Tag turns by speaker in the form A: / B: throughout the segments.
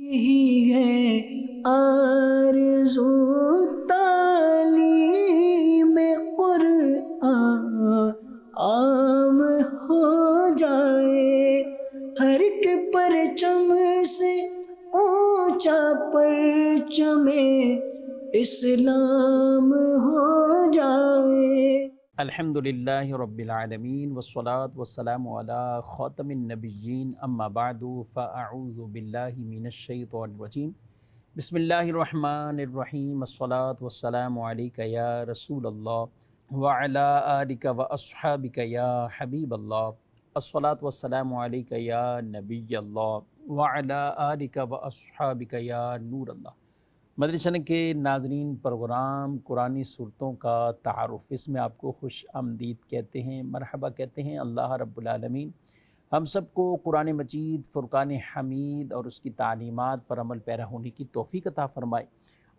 A: یہی ہے آرزو تعلیم قرآن عام ہو جائے، ہر ایک پرچم سے اونچا پرچم اسلام ہو جائے۔
B: الحمدللہ رب العالمین والصلاة والسلام علی خاتم النبیین اما بعد فاعوذ باللہ من الشیطان الرجیم بسم اللہ الرحمن الرحیم الصلاة والسلام علیک یا رسول اللہ وعلی آلک واصحابک یا حبیب اللہ الصلاة والسلام علیک یا نبی اللہ وعلی آلک واصحابک یا نور اللہ۔ مدنی چینل کے ناظرین، پروگرام قرآنی صورتوں کا تعارف، اس میں آپ کو خوش آمدید کہتے ہیں، مرحبا کہتے ہیں۔ اللہ رب العالمین ہم سب کو قرآن مجید، فرقان حمید اور اس کی تعلیمات پر عمل پیرا ہونے کی توفیق عطا فرمائے۔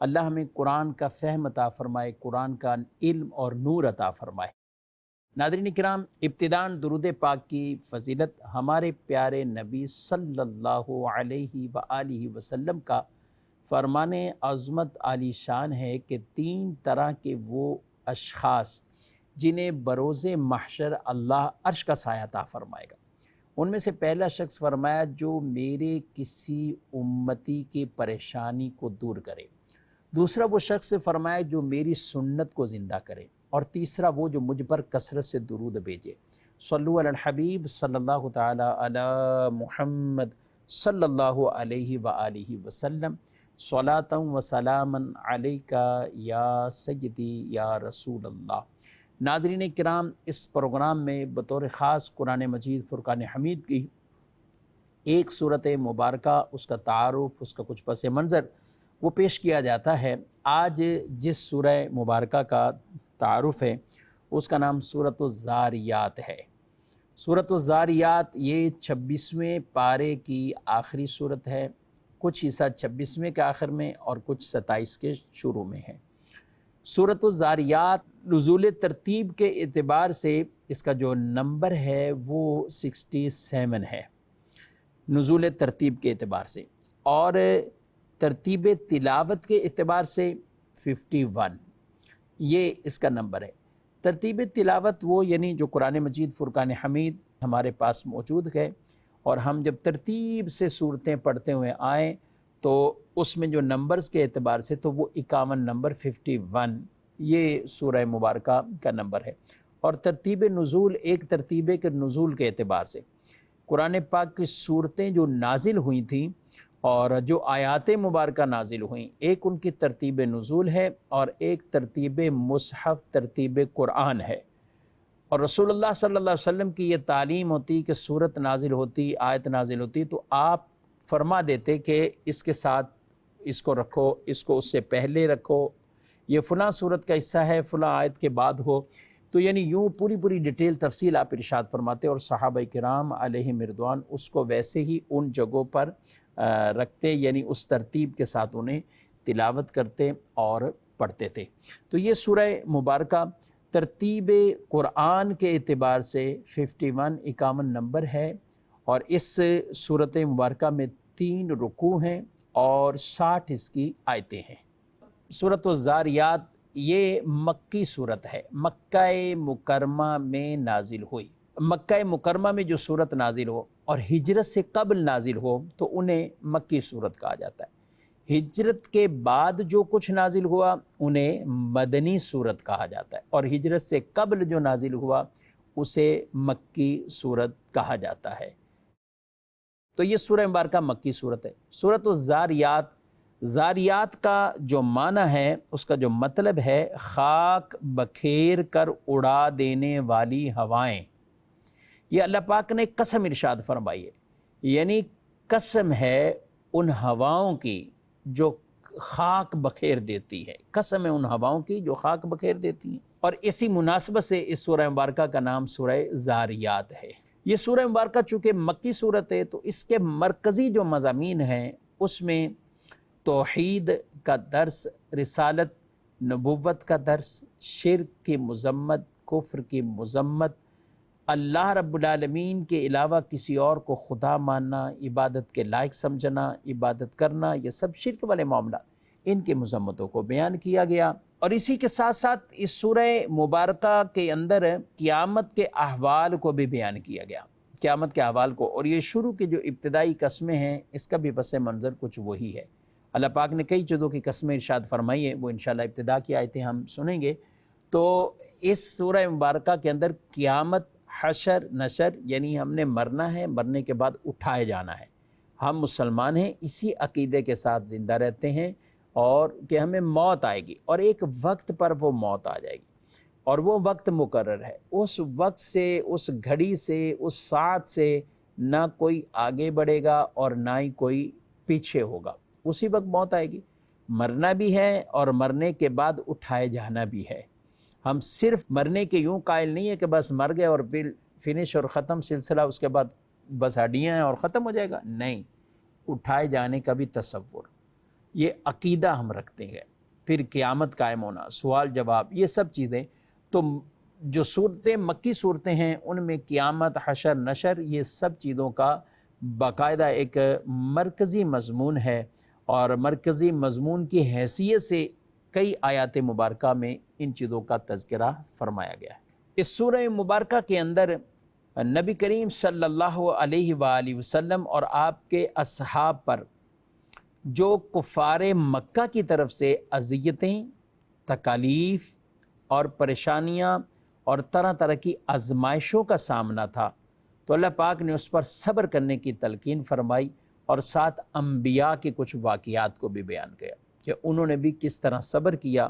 B: اللہ ہمیں قرآن کا فہم عطا فرمائے، قرآن کا علم اور نور عطا فرمائے۔ ناظرین کرام، ابتداءً درود پاک کی فضیلت ہمارے پیارے نبی صلی اللہ علیہ وآلہ وسلم کا فرمان عظمت عالی شان ہے کہ 3 طرح کے وہ اشخاص جنہیں بروز محشر اللہ عرش کا سایہ عطا فرمائے گا، ان میں سے پہلا شخص فرمایا جو میرے کسی امتی کی پریشانی کو دور کرے، دوسرا وہ شخص فرمایا جو میری سنت کو زندہ کرے، اور تیسرا وہ جو مجھ پر کثرت سے درود بھیجے۔ صلو علی الحبیب صلی اللہ تعالی علی محمد صلی اللہ علیہ وآلہ وسلم، صلاۃ و سلام علیکہ یا سیدی یا رسول اللہ۔ ناظرین کرام، اس پروگرام میں بطور خاص قرآن مجید فرقان حمید کی ایک صورت مبارکہ، اس کا تعارف، اس کا کچھ پس منظر وہ پیش کیا جاتا ہے۔ آج جس سورہ مبارکہ کا تعارف ہے اس کا نام سورۃ الذاریات ہے۔ سورۃ الذاریات یہ 26ویں پارے کی آخری صورت ہے، کچھ حصہ 26ویں کے آخر میں اور کچھ 27 کے شروع میں ہے۔ سورۃ الذاریات نزول ترتیب کے اعتبار سے اس کا جو نمبر ہے وہ 67 ہے، نزول ترتیب کے اعتبار سے، اور ترتیب تلاوت کے اعتبار سے 51 یہ اس کا نمبر ہے۔ ترتیب تلاوت وہ یعنی جو قرآن مجید فرقان حمید ہمارے پاس موجود ہے، اور ہم جب ترتیب سے صورتیں پڑھتے ہوئے آئیں تو اس میں جو نمبرز کے اعتبار سے تو وہ 51 نمبر 51 یہ سورہ مبارکہ کا نمبر ہے۔ اور ترتیب نزول ایک ترتیب کے نزول کے اعتبار سے قرآن پاک کی صورتیں جو نازل ہوئی تھیں اور جو آیات مبارکہ نازل ہوئیں، ایک ان کی ترتیب نزول ہے اور ایک ترتیب مصحف ترتیب قرآن ہے۔ اور رسول اللہ صلی اللہ علیہ وسلم کی یہ تعلیم ہوتی کہ صورت نازل ہوتی، آیت نازل ہوتی تو آپ فرما دیتے کہ اس کے ساتھ اس کو رکھو، اس کو اس سے پہلے رکھو، یہ فلاں صورت کا حصہ ہے، فلاں آیت کے بعد ہو، تو یعنی یوں پوری ڈیٹیل تفصیل آپ ارشاد فرماتے، اور صحابہ کرام علیہم رضوان اس کو ویسے ہی ان جگہوں پر رکھتے، یعنی اس ترتیب کے ساتھ انہیں تلاوت کرتے اور پڑھتے تھے۔ تو یہ سورہ مبارکہ ترتیب قرآن کے اعتبار سے 51 نمبر ہے، اور اس صورت مبارکہ میں 3 رکوع ہیں اور 60 اس کی آیتیں ہیں۔ سورۃ الذاریات یہ مکی صورت ہے، مکہ مکرمہ میں نازل ہوئی۔ مکہ مکرمہ میں جو صورت نازل ہو اور ہجرت سے قبل نازل ہو تو انہیں مکی صورت کہا جاتا ہے۔ ہجرت کے بعد جو کچھ نازل ہوا انہیں مدنی صورت کہا جاتا ہے، اور ہجرت سے قبل جو نازل ہوا اسے مکی صورت کہا جاتا ہے۔ تو یہ سورہ مبارکہ مکی صورت ہے۔ سورۃ الذاریات، ذاریات کا جو معنی ہے، اس کا جو مطلب ہے خاک بکھیر کر اڑا دینے والی ہوائیں۔ یہ اللہ پاک نے قسم ارشاد فرمائی ہے، یعنی قسم ہے ان ہواؤں کی جو خاک بکھیر دیتی ہے، قسم ہے ان ہواؤں کی جو خاک بکھیر دیتی ہیں۔ اور اسی مناسبت سے اس سورہ مبارکہ کا نام سورہ ذاریات ہے۔ یہ سورہ مبارکہ چونکہ مکی صورت ہے تو اس کے مرکزی جو مضامین ہیں اس میں توحید کا درس، رسالت نبوت کا درس، شرک کی مذمت، کفر کی مذمت، اللہ رب العالمین کے علاوہ کسی اور کو خدا ماننا، عبادت کے لائق سمجھنا، عبادت کرنا، یہ سب شرک والے معاملات، ان کے مذمتوں کو بیان کیا گیا۔ اور اسی کے ساتھ ساتھ اس سورہ مبارکہ کے اندر قیامت کے احوال کو بھی بیان کیا گیا، قیامت کے احوال کو، اور یہ شروع کے جو ابتدائی قسمیں ہیں اس کا بھی پس منظر کچھ وہی ہے۔ اللہ پاک نے کئی چیزوں کی قسمیں ارشاد فرمائی ہیں، وہ انشاءاللہ ابتدا کی آیتیں ہم سنیں گے۔ تو اس سورہ مبارکہ کے اندر قیامت، حشر، نشر، یعنی ہم نے مرنا ہے، مرنے کے بعد اٹھائے جانا ہے۔ ہم مسلمان ہیں، اسی عقیدے کے ساتھ زندہ رہتے ہیں، اور کہ ہمیں موت آئے گی اور ایک وقت پر وہ موت آ جائے گی، اور وہ وقت مقرر ہے۔ اس وقت سے، اس گھڑی سے، اس ساعت سے نہ کوئی آگے بڑھے گا اور نہ ہی کوئی پیچھے ہوگا، اسی وقت موت آئے گی۔ مرنا بھی ہے اور مرنے کے بعد اٹھائے جانا بھی ہے۔ ہم صرف مرنے کے یوں قائل نہیں ہے کہ بس مر گئے اور پھر فنش اور ختم سلسلہ، اس کے بعد بس ہڈیاں ہیں اور ختم ہو جائے گا، نہیں، اٹھائے جانے کا بھی تصور، یہ عقیدہ ہم رکھتے ہیں۔ پھر قیامت قائم ہونا، سوال جواب، یہ سب چیزیں۔ تو جو صورتیں مکی صورتیں ہیں ان میں قیامت، حشر، نشر، یہ سب چیزوں کا باقاعدہ ایک مرکزی مضمون ہے، اور مرکزی مضمون کی حیثیت سے کئی آیات مبارکہ میں ان چیزوں کا تذکرہ فرمایا گیا ہے۔ اس سورہ مبارکہ کے اندر نبی کریم صلی اللہ علیہ وآلہ وسلم اور آپ کے اصحاب پر جو کفار مکہ کی طرف سے اذیتیں، تکالیف اور پریشانیاں اور طرح طرح کی آزمائشوں کا سامنا تھا، تو اللہ پاک نے اس پر صبر کرنے کی تلقین فرمائی، اور ساتھ انبیاء کے کچھ واقعات کو بھی بیان کیا کہ انہوں نے بھی کس طرح صبر کیا،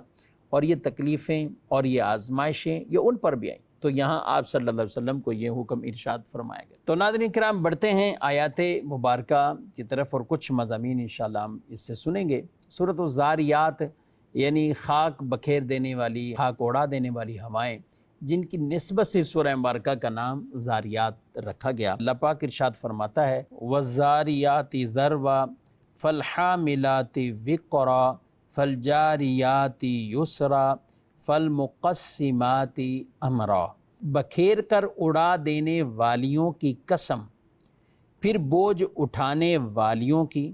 B: اور یہ تکلیفیں اور یہ آزمائشیں یہ ان پر بھی آئیں۔ تو یہاں آپ صلی اللہ علیہ وسلم کو یہ حکم ارشاد فرمایا گیا۔ تو ناظرین کرام، بڑھتے ہیں آیات مبارکہ کی طرف، اور کچھ مضامین انشاءاللہ ہم اس سے سنیں گے۔ سورۃ الذاریات، یعنی خاک بکھیر دینے والی، خاک اڑا دینے والی ہوائیں، جن کی نسبت سے سورہ مبارکہ کا نام زاریات رکھا گیا۔ اللہ پاک ارشاد فرماتا ہے وَالزَّارِيَاتِ ذَرْوًا فَالْحَامِلَاتِ وِقْرًا فَالْجَارِيَاتِ يُسْرًا فَالْمُقَسِّمَاتِ أَمْرًا۔ بکھیر کر اڑا دینے والیوں کی قسم، پھر بوجھ اٹھانے والیوں کی،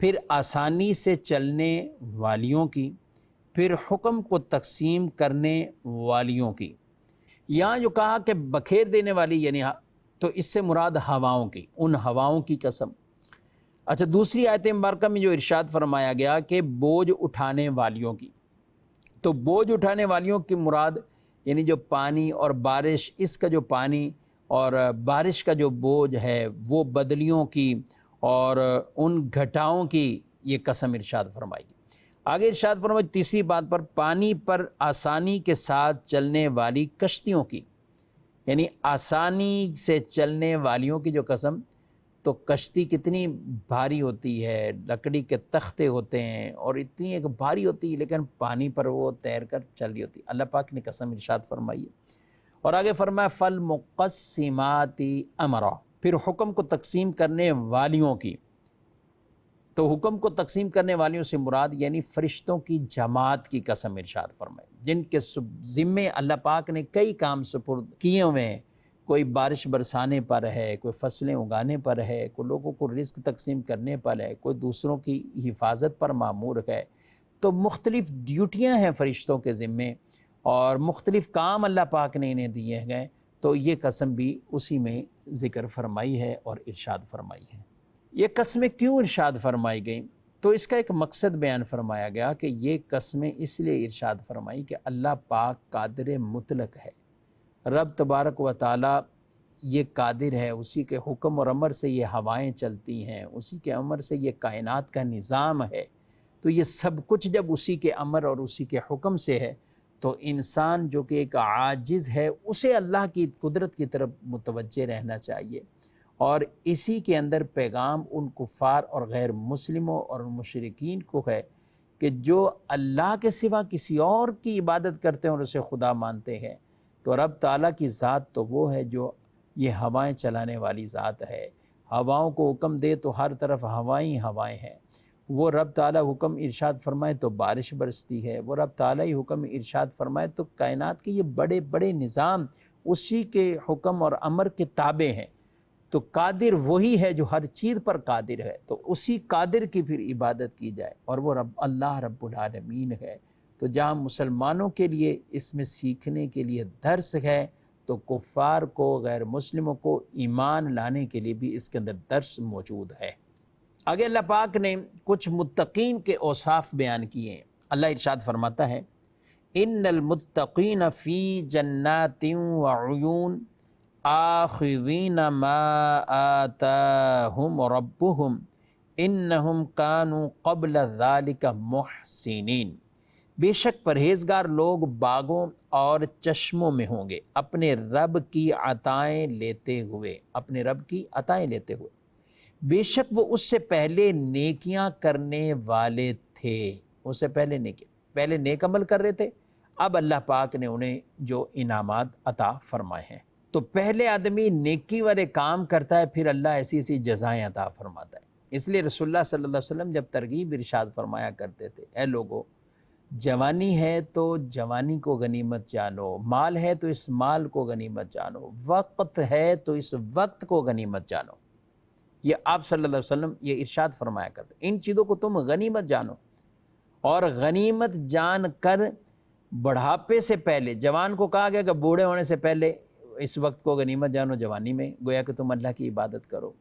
B: پھر آسانی سے چلنے والیوں کی، پھر حکم کو تقسیم کرنے والیوں کی۔ یہاں جو کہا کہ بکھیر دینے والی، یعنی تو اس سے مراد ہواؤں کی، ان ہواؤں کی قسم۔ اچھا، دوسری آیت مبارکہ میں جو ارشاد فرمایا گیا کہ بوجھ اٹھانے والیوں کی، تو بوجھ اٹھانے والیوں کی مراد یعنی جو پانی اور بارش، اس کا جو پانی اور بارش کا جو بوجھ ہے، وہ بدلیوں کی اور ان گھٹاؤں کی یہ قسم ارشاد فرمائی گی۔ آگے ارشاد فرمائی تیسری بات پر، پانی پر آسانی کے ساتھ چلنے والی کشتیوں کی، یعنی آسانی سے چلنے والیوں کی جو قسم۔ تو کشتی کتنی بھاری ہوتی ہے، لکڑی کے تختے ہوتے ہیں اور اتنی ایک بھاری ہوتی ہے، لیکن پانی پر وہ تیر کر چل رہی ہوتی ہے۔ اللہ پاک نے قسم ارشاد فرمائی ہے۔ اور آگے فرمایا فَالْمُقَسِّمَاتِ أَمْرًا، پھر حکم کو تقسیم کرنے والیوں کی۔ تو حکم کو تقسیم کرنے والیوں سے مراد یعنی فرشتوں کی جماعت کی قسم ارشاد فرمائی، جن کے ذمے اللہ پاک نے کئی کام سپرد کیے ہوئے ہیں۔ کوئی بارش برسانے پر ہے، کوئی فصلیں اگانے پر ہے، کوئی لوگوں کو رزق تقسیم کرنے پر ہے، کوئی دوسروں کی حفاظت پر مامور ہے۔ تو مختلف ڈیوٹیاں ہیں فرشتوں کے ذمے، اور مختلف کام اللہ پاک نے انہیں دیے گئے۔ تو یہ قسم بھی اسی میں ذکر فرمائی ہے اور ارشاد فرمائی ہے۔ یہ قسمیں کیوں ارشاد فرمائی گئیں؟ تو اس کا ایک مقصد بیان فرمایا گیا کہ یہ قسمیں اس لیے ارشاد فرمائی کہ اللہ پاک قادر مطلق ہے۔ رب تبارک و تعالیٰ یہ قادر ہے، اسی کے حکم اور امر سے یہ ہوائیں چلتی ہیں، اسی کے امر سے یہ کائنات کا نظام ہے۔ تو یہ سب کچھ جب اسی کے امر اور اسی کے حکم سے ہے، تو انسان جو کہ ایک عاجز ہے، اسے اللہ کی قدرت کی طرف متوجہ رہنا چاہیے، اور اسی کے اندر پیغام ان کفار اور غیر مسلموں اور مشرکین کو ہے کہ جو اللہ کے سوا کسی اور کی عبادت کرتے ہیں اور اسے خدا مانتے ہیں، تو رب تعالیٰ کی ذات تو وہ ہے جو یہ ہوائیں چلانے والی ذات ہے۔ ہواؤں کو حکم دے تو ہر طرف ہوائیں ہوائیں ہیں۔ وہ رب تعالیٰ حکم ارشاد فرمائے تو بارش برستی ہے، وہ رب تعالیٰ ہی حکم ارشاد فرمائے تو کائنات کے یہ بڑے بڑے نظام اسی کے حکم اور امر کے تابع ہیں، تو قادر وہی ہے جو ہر چیز پر قادر ہے، تو اسی قادر کی پھر عبادت کی جائے، اور وہ اللہ رب العالمین ہے۔ تو جہاں مسلمانوں کے لیے اس میں سیکھنے کے لیے درس ہے، تو کفار کو، غیر مسلموں کو ایمان لانے کے لیے بھی اس کے اندر درس موجود ہے۔ آگے اللہ پاک نے کچھ متقین کے اوصاف بیان کیے ہیں۔ اللہ ارشاد فرماتا ہے، ان المتقین فی جنات وعیون آخذین ما آتاہم ربہم انہم کانوا قبل ذالک محسنین۔ بے شک پرہیزگار لوگ باغوں اور چشموں میں ہوں گے، اپنے رب کی عطائیں لیتے ہوئے، اپنے رب کی عطائیں لیتے ہوئے، بے شک وہ اس سے پہلے نیکیاں کرنے والے تھے۔ اس سے پہلے نیک عمل کر رہے تھے، اب اللہ پاک نے انہیں جو انعامات عطا فرمائے ہیں۔ تو پہلے آدمی نیکی والے کام کرتا ہے، پھر اللہ ایسی ایسی جزائیں عطا فرماتا ہے۔ اس لیے رسول اللہ صلی اللہ علیہ وسلم جب ترغیب ارشاد فرمایا کرتے تھے، اے لوگو، جوانی ہے تو جوانی کو غنیمت جانو، مال ہے تو اس مال کو غنیمت جانو، وقت ہے تو اس وقت کو غنیمت جانو۔ یہ آپ صلی اللہ علیہ وسلم یہ ارشاد فرمایا کرتے، ان چیزوں کو تم غنیمت جانو، اور غنیمت جان کر بڑھاپے سے پہلے، جوان کو کہا گیا کہ بوڑھے ہونے سے پہلے اس وقت کو غنیمت جانو، جوانی میں گویا کہ تم اللہ کی عبادت کرو،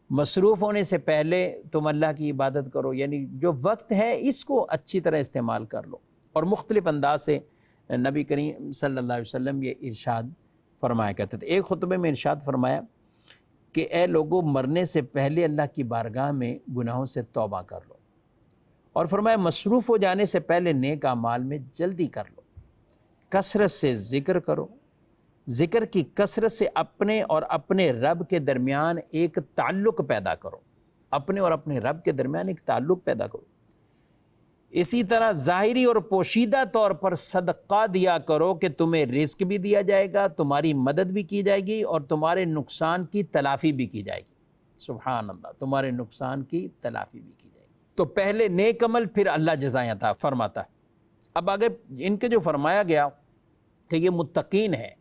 B: مصروف ہونے سے پہلے تم اللہ کی عبادت کرو، یعنی جو وقت ہے اس کو اچھی طرح استعمال کر لو۔ اور مختلف انداز سے نبی کریم صلی اللہ علیہ وسلم یہ ارشاد فرمایا کرتے تھے۔ ایک خطبے میں ارشاد فرمایا کہ اے لوگو، مرنے سے پہلے اللہ کی بارگاہ میں گناہوں سے توبہ کر لو، اور فرمایا مصروف ہو جانے سے پہلے نیک اعمال میں جلدی کر لو، کثرت سے ذکر کرو، ذکر کی کثرت سے اپنے اور اپنے رب کے درمیان ایک تعلق پیدا کرو، اپنے اور اپنے رب کے درمیان ایک تعلق پیدا کرو۔ اسی طرح ظاہری اور پوشیدہ طور پر صدقہ دیا کرو کہ تمہیں رزق بھی دیا جائے گا، تمہاری مدد بھی کی جائے گی، اور تمہارے نقصان کی تلافی بھی کی جائے گی۔ سبحان اللہ، تمہارے نقصان کی تلافی بھی کی جائے گی۔ تو پہلے نیک عمل، پھر اللہ جزائیں عطا فرماتا ہے۔ اب اگر ان کے جو فرمایا گیا کہ یہ متقین ہے،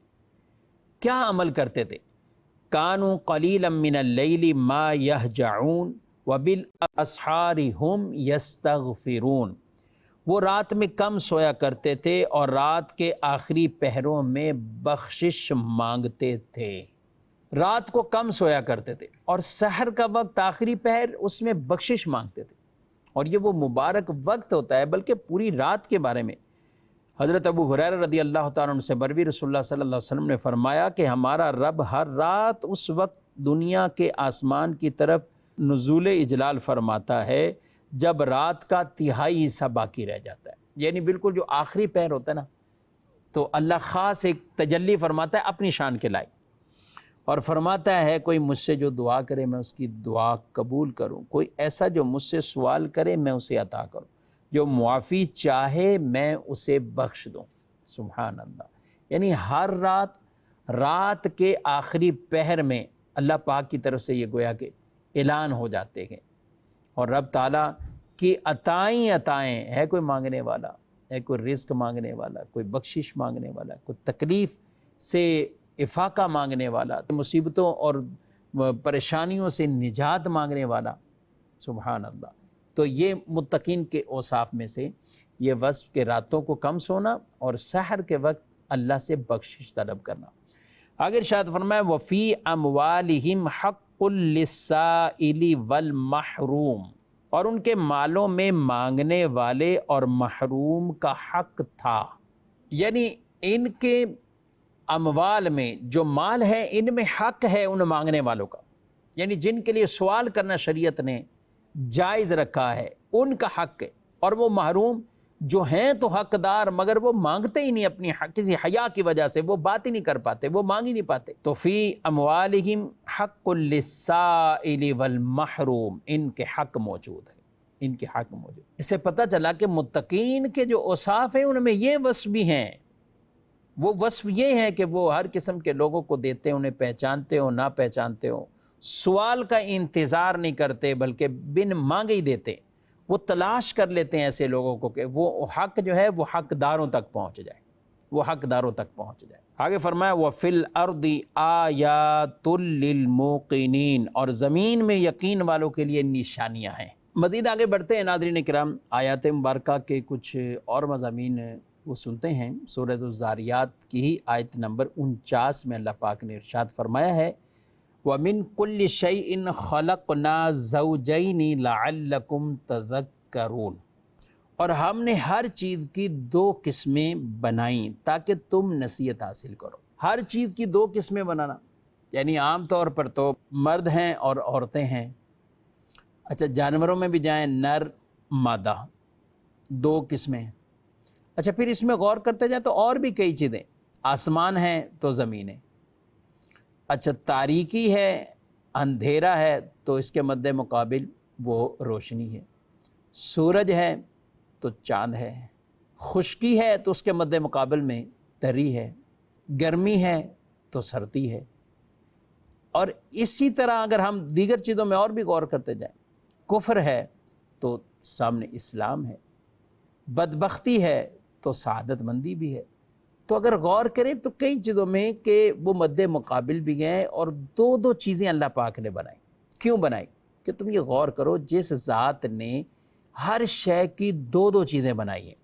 B: کیا عمل کرتے تھے؟ کانوا قلیلا من اللیل ما یہجعون وبالاسحار ہم یستغفرون۔ وہ رات میں کم سویا کرتے تھے اور رات کے آخری پہروں میں بخشش مانگتے تھے۔ رات کو کم سویا کرتے تھے اور سحر کا وقت، آخری پہر، اس میں بخشش مانگتے تھے، اور یہ وہ مبارک وقت ہوتا ہے۔ بلکہ پوری رات کے بارے میں حضرت ابو ہریرہ رضی اللہ تعالیٰ عنہ سے مروی، رسول اللہ صلی اللہ علیہ وسلم نے فرمایا کہ ہمارا رب ہر رات اس وقت دنیا کے آسمان کی طرف نزول اجلال فرماتا ہے جب رات کا تہائی حصہ باقی رہ جاتا ہے، یعنی بالکل جو آخری پہر ہوتا ہے نا، تو اللہ خاص ایک تجلی فرماتا ہے اپنی شان کے لائق، اور فرماتا ہے کوئی مجھ سے جو دعا کرے میں اس کی دعا قبول کروں، کوئی ایسا جو مجھ سے سوال کرے میں اسے عطا کروں، جو معافی چاہے میں اسے بخش دوں۔ سبحان اللہ، یعنی ہر رات کے آخری پہر میں اللہ پاک کی طرف سے یہ گویا کہ اعلان ہو جاتے ہیں، اور رب تعالیٰ کی عطائیں ہے، کوئی مانگنے والا ہے، کوئی رزق مانگنے والا، کوئی بخشش مانگنے والا، کوئی تکلیف سے افاقہ مانگنے والا، مصیبتوں اور پریشانیوں سے نجات مانگنے والا۔ سبحان اللہ۔ تو یہ متقین کے اوصاف میں سے یہ وصف کہ راتوں کو کم سونا اور سحر کے وقت اللہ سے بخشش طلب کرنا۔ آگے ارشاد فرمایا وفی اموالہم حق للسائل والمحروم، اور ان کے مالوں میں مانگنے والے اور محروم کا حق تھا، یعنی ان کے اموال میں جو مال ہے ان میں حق ہے ان مانگنے والوں کا، یعنی جن کے لیے سوال کرنا شریعت نے جائز رکھا ہے ان کا حق ہے، اور وہ محروم جو ہیں تو حقدار مگر وہ مانگتے ہی نہیں، اپنی کسی حیا کی وجہ سے وہ بات ہی نہیں کر پاتے، وہ مانگ ہی نہیں پاتے۔ تو فی اموالہم حق للسائل والمحروم، ان کے حق موجود ہے، ان کے حق موجود۔ اس سے پتہ چلا کہ متقین کے جو اوصاف ہیں ان میں یہ وصف بھی ہیں۔ وہ وصف یہ ہے کہ وہ ہر قسم کے لوگوں کو دیتے ہیں، انہیں پہچانتے ہو نہ پہچانتے ہو، سوال کا انتظار نہیں کرتے بلکہ بن مانگے ہی دیتے، وہ تلاش کر لیتے ہیں ایسے لوگوں کو کہ وہ حق جو ہے وہ حقداروں تک پہنچ جائے۔ وہ حقداروں تک پہنچ جائے۔ آگے فرمایا وَفِي الْأَرْضِ آیَاتٌ لِّلْمُوقِنِينَ، اور زمین میں یقین والوں کے لیے نشانیاں ہیں۔ مزید آگے بڑھتے ہیں ناظرین کرام، آیات مبارکہ کے کچھ اور مضامین وہ سنتے ہیں۔ سورۃ الذاریات کی ہی آیت نمبر 49 میں اللہ پاک نے ارشاد فرمایا ہے وَمِن كُلِّ شَيْءٍ خَلَقْنَا زَوْجَيْنِ لَعَلَّكُمْ تَذَكَّرُونَ، اور ہم نے ہر چیز کی 2 قسمیں بنائیں تاکہ تم نصیحت حاصل کرو۔ ہر چیز کی 2 قسمیں بنانا، یعنی عام طور پر تو مرد ہیں اور عورتیں ہیں۔ اچھا، جانوروں میں بھی جائیں، نر مادہ 2 قسمیں۔ اچھا، پھر اس میں غور کرتے جائیں تو اور بھی کئی چیزیں، آسمان ہے تو زمین ہے، اچھا تاریکی ہے، اندھیرا ہے تو اس کے مد مقابل وہ روشنی ہے، سورج ہے تو چاند ہے، خشکی ہے تو اس کے مد مقابل میں تری ہے، گرمی ہے تو سردی ہے۔ اور اسی طرح اگر ہم دیگر چیزوں میں اور بھی غور کرتے جائیں، کفر ہے تو سامنے اسلام ہے، بدبختی ہے تو سعادت مندی بھی ہے۔ تو اگر غور کریں تو کئی چیزوں میں کہ وہ مد مقابل بھی ہیں، اور 2 چیزیں اللہ پاک نے بنائی۔ کیوں بنائی؟ کہ تم یہ غور کرو، جس ذات نے ہر شے کی 2 چیزیں بنائی ہیں،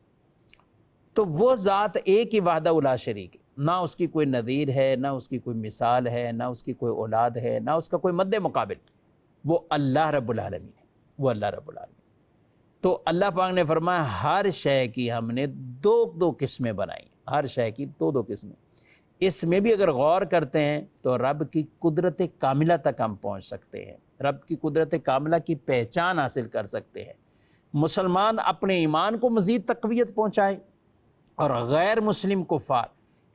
B: تو وہ ذات ایک ہی وحدہ لا شریک ہے، نہ اس کی کوئی نظیر ہے، نہ اس کی کوئی مثال ہے، نہ اس کی کوئی اولاد ہے، نہ اس کا کوئی مد مقابل۔ وہ اللہ رب العالمین ہے، وہ اللہ رب العالمین۔ تو اللہ پاک نے فرمایا ہر شے کی ہم نے 2 قسمیں بنائی، ہر شے کی 2 قسمیں۔ اس میں بھی اگر غور کرتے ہیں تو رب کی قدرت کاملہ تک ہم پہنچ سکتے ہیں، رب کی قدرت کاملہ کی پہچان حاصل کر سکتے ہیں۔ مسلمان اپنے ایمان کو مزید تقویت پہنچائے، اور غیر مسلم کفار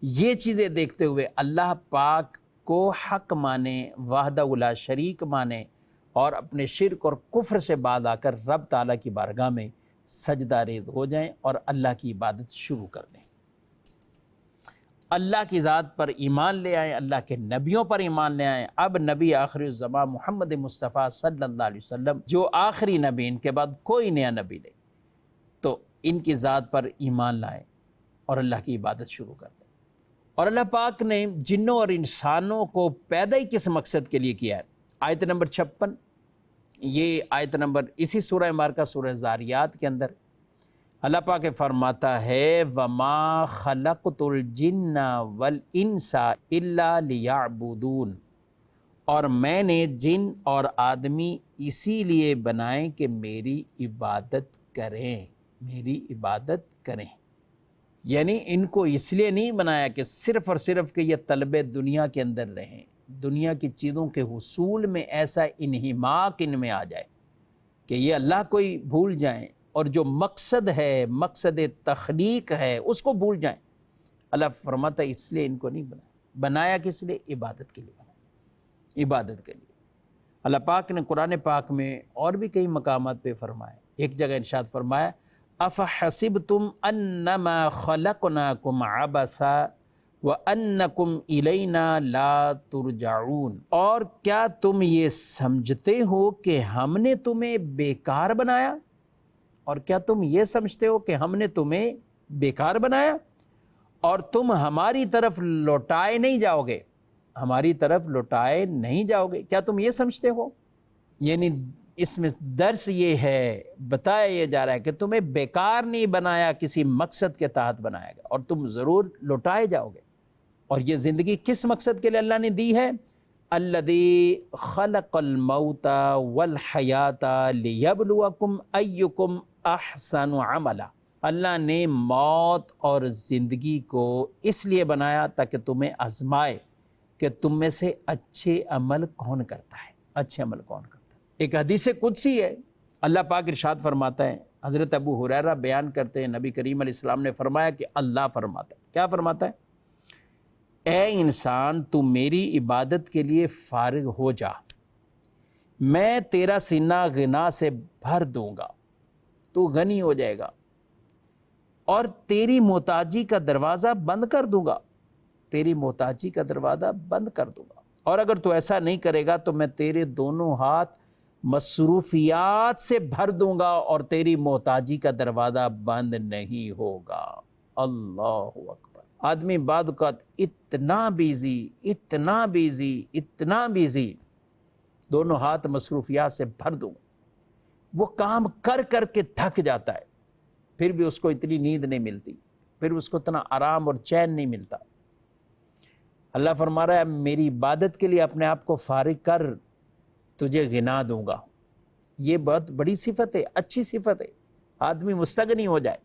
B: یہ چیزیں دیکھتے ہوئے اللہ پاک کو حق مانے، وحدہ لا شریک مانے، اور اپنے شرک اور کفر سے بعد آ کر رب تعالیٰ کی بارگاہ میں سجدہ ریز ہو جائیں اور اللہ کی عبادت شروع کر دیں، اللہ کی ذات پر ایمان لے آئیں، اللہ کے نبیوں پر ایمان لے آئیں۔ اب نبی آخر الزمان محمد مصطفیٰ صلی اللہ علیہ وسلم جو آخری نبی، ان کے بعد کوئی نیا نبی نہیں، تو ان کی ذات پر ایمان لائیں اور اللہ کی عبادت شروع کر دیں۔ اور اللہ پاک نے جنوں اور انسانوں کو پیدا ہی کس مقصد کے لیے کیا ہے؟ آیت نمبر 56، یہ آیت نمبر اسی سورہ مبارکہ سورہ ذاریات کے اندر اللہ پاک فرماتا ہے وَمَا خَلَقْتُ الْجِنَّ وَالْإِنسَ إِلَّا لِيَعْبُدُونَ، اور میں نے جن اور آدمی اسی لیے بنائیں کہ میری عبادت کریں، میری عبادت کریں۔ یعنی ان کو اس لیے نہیں بنایا کہ صرف اور صرف کہ یہ طلب دنیا کے اندر رہیں، دنیا کی چیزوں کے حصول میں ایسا انہماک ان میں آ جائے کہ یہ اللہ کو ہی بھول جائیں، اور جو مقصد ہے، مقصد تخلیق ہے، اس کو بھول جائیں۔ اللہ فرماتا ہے اس لیے ان کو نہیں بنایا، بنایا کس لیے؟ عبادت کے لیے بنایا، عبادت کے لیے۔ اللہ پاک نے قرآن پاک میں اور بھی کئی مقامات پہ فرمایا، ایک جگہ ارشاد فرمایا اَفَحَسِبْتُمْ أَنَّمَا خَلَقْنَاكُمْ عَبَثًا وَأَنَّكُمْ إِلَيْنَا لَا تُرْجَعُونَ، اور کیا تم یہ سمجھتے ہو کہ ہم نے تمہیں بیکار بنایا؟ اور کیا تم یہ سمجھتے ہو کہ ہم نے تمہیں بیکار بنایا اور تم ہماری طرف لوٹائے نہیں جاؤ گے، ہماری طرف لوٹائے نہیں جاؤ گے؟ کیا تم یہ سمجھتے ہو؟ یعنی اس میں درس یہ ہے، بتایا یہ جا رہا ہے کہ تمہیں بیکار نہیں بنایا، کسی مقصد کے تحت بنایا گیا، اور تم ضرور لوٹائے جاؤ گے۔ اور یہ زندگی کس مقصد کے لیے اللہ نے دی ہے؟ الذی خلق الموت والحیات لیبلوکم ایکم احسن عملا، اللہ نے موت اور زندگی کو اس لیے بنایا تاکہ تمہیں آزمائے کہ تم میں سے اچھے عمل کون کرتا ہے، اچھے عمل کون کرتا ہے۔ ایک حدیث قدسی ہے، اللہ پاک ارشاد فرماتا ہے، حضرت ابو ہریرہ بیان کرتے ہیں، نبی کریم علیہ السلام نے فرمایا کہ اللہ فرماتا ہے، کیا فرماتا ہے؟ اے انسان تو میری عبادت کے لیے فارغ ہو جا، میں تیرا سینہ غنا سے بھر دوں گا، تو غنی ہو جائے گا، اور تیری محتاجی کا دروازہ بند کر دوں گا، تیری محتاجی کا دروازہ بند کر دوں گا، اور اگر تو ایسا نہیں کرے گا تو میں تیرے دونوں ہاتھ مصروفیات سے بھر دوں گا اور تیری محتاجی کا دروازہ بند نہیں ہوگا۔ اللہ اکبر، آدمی بعد اوقات اتنا بیزی دونوں ہاتھ مصروفیات سے بھر دوں، وہ کام کر کر کے تھک جاتا ہے، پھر بھی اس کو اتنی نیند نہیں ملتی، پھر اس کو اتنا آرام اور چین نہیں ملتا۔ اللہ فرما رہا ہے میری عبادت کے لیے اپنے آپ کو فارغ کر، تجھے غنا دوں گا۔ یہ بہت بڑی صفت ہے، اچھی صفت ہے۔ آدمی مستغنی ہو جائے،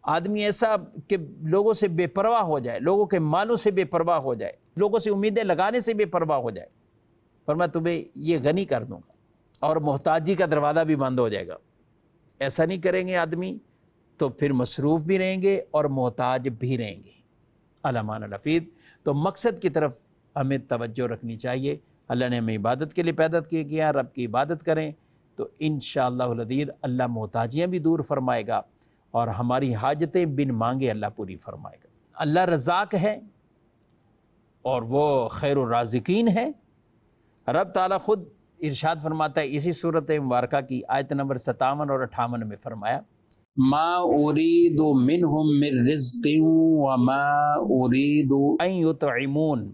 B: آدمی ایسا کہ لوگوں سے بے پرواہ ہو جائے، لوگوں کے مالوں سے بے پرواہ ہو جائے، لوگوں سے امیدیں لگانے سے بے پرواہ ہو جائے، پر میں تمہیں یہ غنی کر دوں گا، اور محتاجی کا دروازہ بھی بند ہو جائے گا۔ ایسا نہیں کریں گے آدمی تو پھر مصروف بھی رہیں گے اور محتاج بھی رہیں گے۔ علمان الحفیظ، تو مقصد کی طرف ہمیں توجہ رکھنی چاہیے۔ اللہ نے ہمیں عبادت کے لیے پیدا کیا، رب کی عبادت کریں تو انشاءاللہ العزیز اللہ محتاجیاں بھی دور فرمائے گا اور ہماری حاجتیں بن مانگے اللہ پوری فرمائے گا۔ اللہ رزاق ہے اور وہ خیر الرازقین ہے۔ رب تعالیٰ خود ارشاد فرماتا ہے اسی صورت مبارکہ کی آیت نمبر 57 اور 58 میں فرمایا، ما اريد منهم من رزق وما اريد ان يطعمون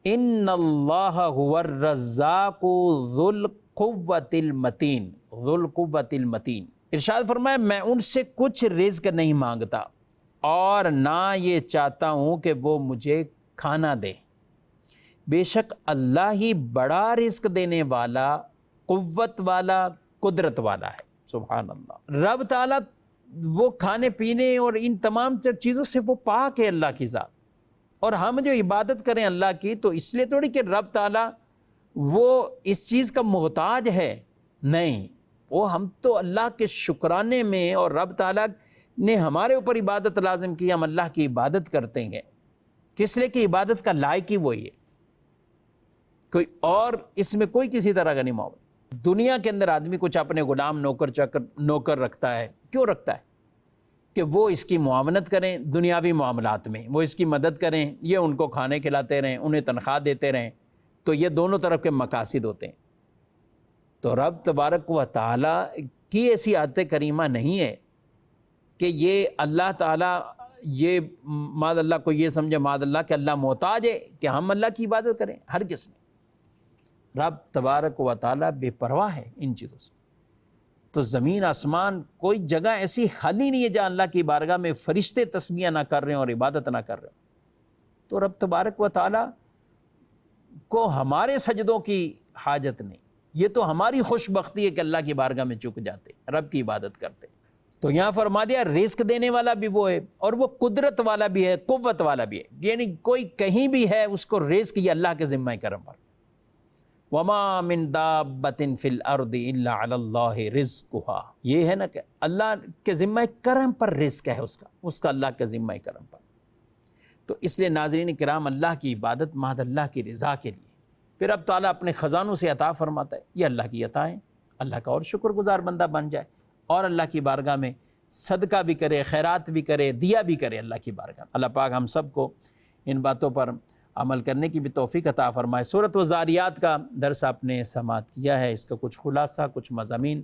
B: ان اللہ هو الرزاق ذو القوة المتین۔ ذو القوة المتین، ارشاد فرمایا میں ان سے کچھ رزق نہیں مانگتا اور نہ یہ چاہتا ہوں کہ وہ مجھے کھانا دے، بے شک اللہ ہی بڑا رزق دینے والا، قوت والا، قدرت والا ہے۔ سبحان اللہ، رب تعالیٰ وہ کھانے پینے اور ان تمام چیزوں سے وہ پاک ہے اللہ کی ذات، اور ہم جو عبادت کریں اللہ کی تو اس لیے تھوڑی کہ رب تعالیٰ وہ اس چیز کا محتاج ہے، نہیں، وہ ہم تو اللہ کے شکرانے میں، اور رب تعالیٰ نے ہمارے اوپر عبادت لازم کی، ہم اللہ کی عبادت کرتے ہیں، کس لیے کہ عبادت کا لائق ہی وہی ہے، کوئی اور اس میں کوئی کسی طرح کا نہیں معاملہ۔ دنیا کے اندر آدمی کچھ اپنے غلام نوکر رکھتا ہے، کیوں رکھتا ہے؟ کہ وہ اس کی معاونت کریں دنیاوی معاملات میں، وہ اس کی مدد کریں، یہ ان کو کھانے کھلاتے رہیں، انہیں تنخواہ دیتے رہیں، تو یہ دونوں طرف کے مقاصد ہوتے ہیں۔ تو رب تبارک و تعالیٰ کی ایسی عادت کریمہ نہیں ہے کہ یہ اللہ تعالیٰ یہ معاذ اللہ کو یہ سمجھے معاذ اللہ کہ اللہ محتاج ہے کہ ہم اللہ کی عبادت کریں، ہرگز نہیں۔ رب تبارک و تعالیٰ بے پرواہ ہے ان چیزوں سے۔ تو زمین آسمان کوئی جگہ ایسی خالی نہیں ہے جہاں اللہ کی بارگاہ میں فرشتے تسبیح نہ کر رہے ہیں اور عبادت نہ کر رہے ہیں۔ تو رب تبارک و تعالیٰ کو ہمارے سجدوں کی حاجت نہیں، یہ تو ہماری خوش بختی ہے کہ اللہ کی بارگاہ میں جھک جاتے، رب کی عبادت کرتے۔ تو یہاں فرما دیا رزق دینے والا بھی وہ ہے اور وہ قدرت والا بھی ہے، قوت والا بھی ہے، یعنی کوئی کہیں بھی ہے اس کو رزق یہ اللہ کے ذمہ کرم پر۔ وَمَا مِن دَابَّةٍ فِي الْأَرْضِ إِلَّا عَلَى اللَّهِ رِزْقُهَا، یہ ہے نا کہ اللہ کے ذمہ کرم پر رزق ہے اس کا اللہ کے ذمہ کرم پر۔ تو اس لیے ناظرین کرام اللہ کی عبادت محض اللہ کی رضا کے لیے، پھر اب تعالیٰ اپنے خزانوں سے عطا فرماتا ہے، یہ اللہ کی عطائیں، اللہ کا اور شکر گزار بندہ بن جائے اور اللہ کی بارگاہ میں صدقہ بھی کرے، خیرات بھی کرے، دیا بھی کرے اللہ کی بارگاہ میں۔ اللہ پاک ہم سب کو ان باتوں پر عمل کرنے کی بھی توفیق عطا فرمائے۔ سورۃ الذاریات کا درس آپ نے سماعت کیا ہے، اس کا کچھ خلاصہ، کچھ مضامین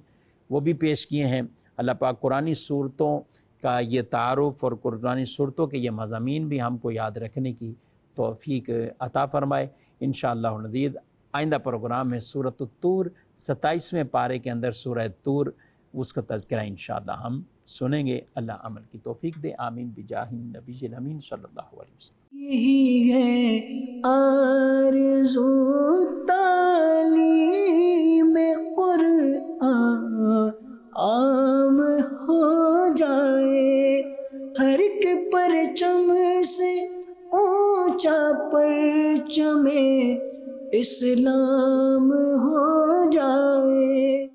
B: وہ بھی پیش کیے ہیں۔ اللہ پاک قرآنی صورتوں کا یہ تعارف اور قرآنی صورتوں کے یہ مضامین بھی ہم کو یاد رکھنے کی توفیق عطا فرمائے۔ انشاءاللہ العزیز آئندہ پروگرام میں سورۃ الطور 27ویں پارے کے اندر سورہ طور، اس کا تذکرہ انشاءاللہ ہم سنیں گے۔ اللہ عمل کی توفیق دے، آمین بجاہ النبی الامین صلی اللہ علیہ وسلم۔
A: یہی ہے آرزو تعلیم قرآن عام ہو جائے، ہر ایک پرچم سے اونچا پرچم اسلام ہو جائے۔